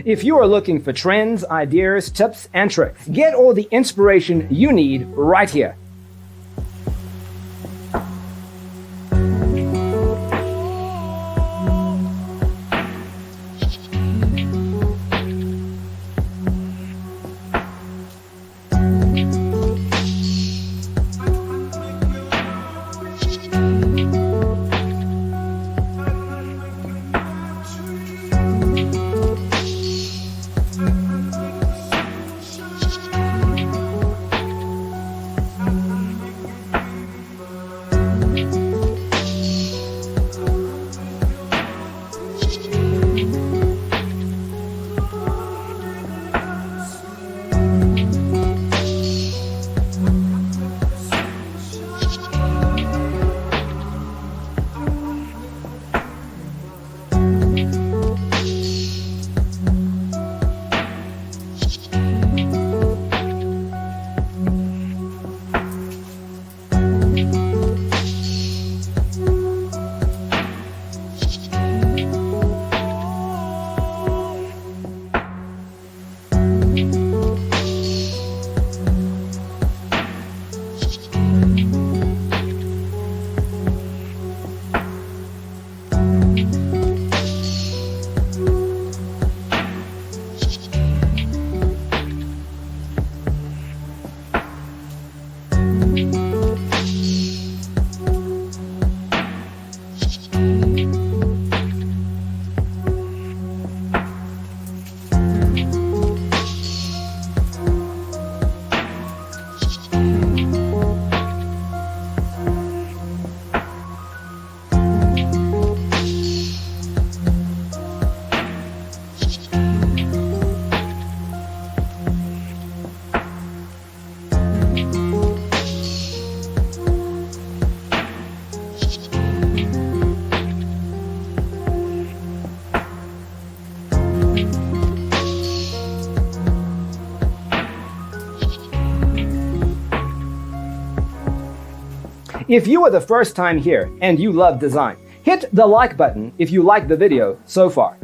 If you are looking for trends, ideas, tips, and tricks, get all the inspiration you need right here. If you are the first time here and you love design, hit the like button if you like the video so far.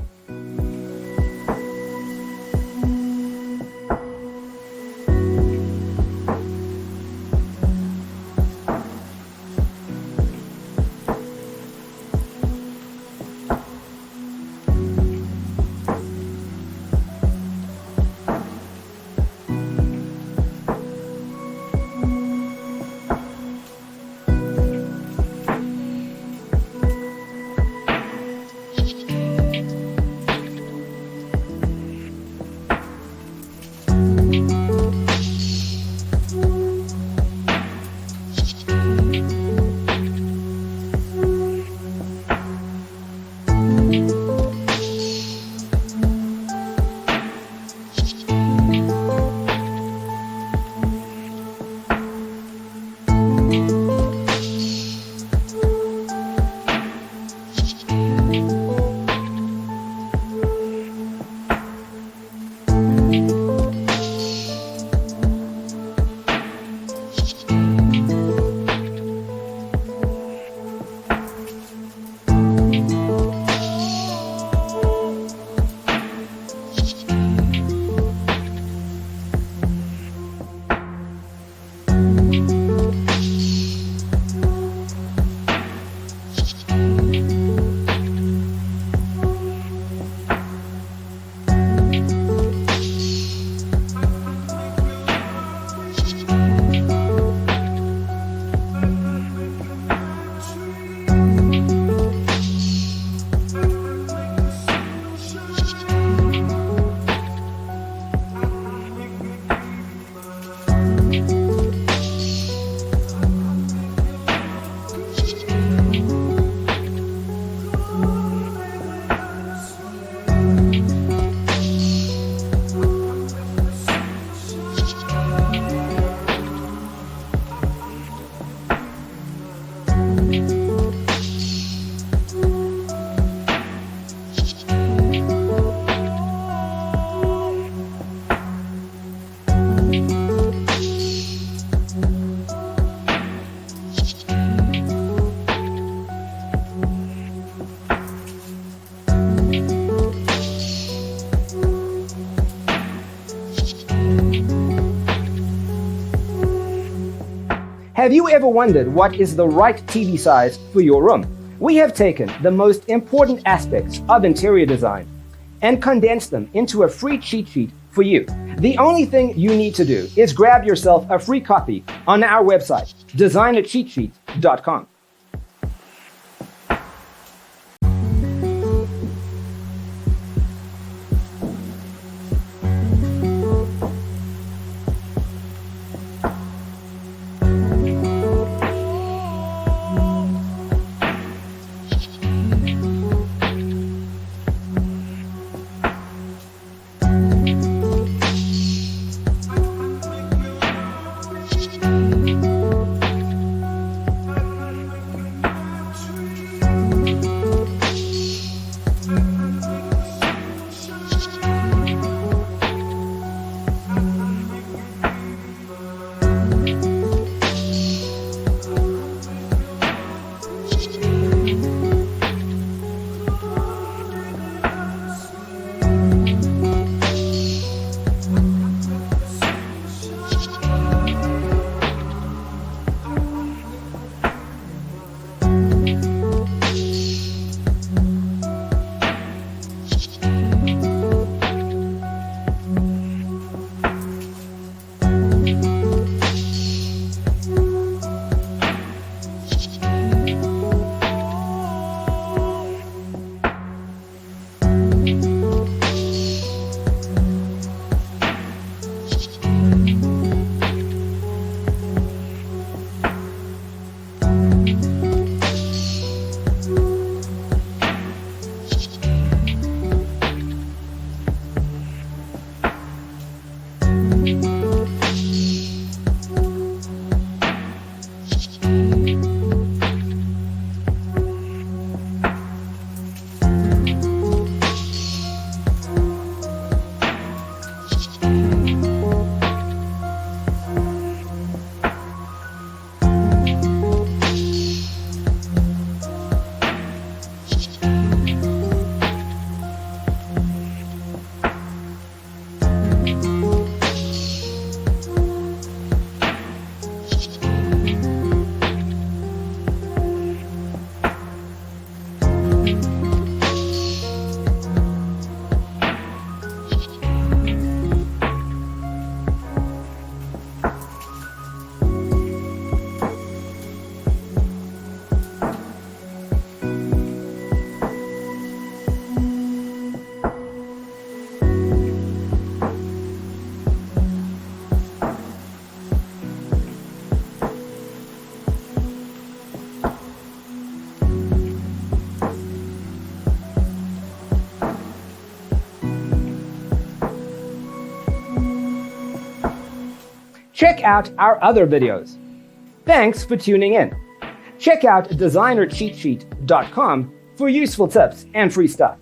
Have you ever wondered what is the right TV size for your room? We have taken the most important aspects of interior design and condensed them into a free cheat sheet for you. The only thing you need to do is grab yourself a free copy on our website, designercheatsheet.com. Check out our other videos. Thanks for tuning in. Check out designercheatsheet.com for useful tips and free stuff.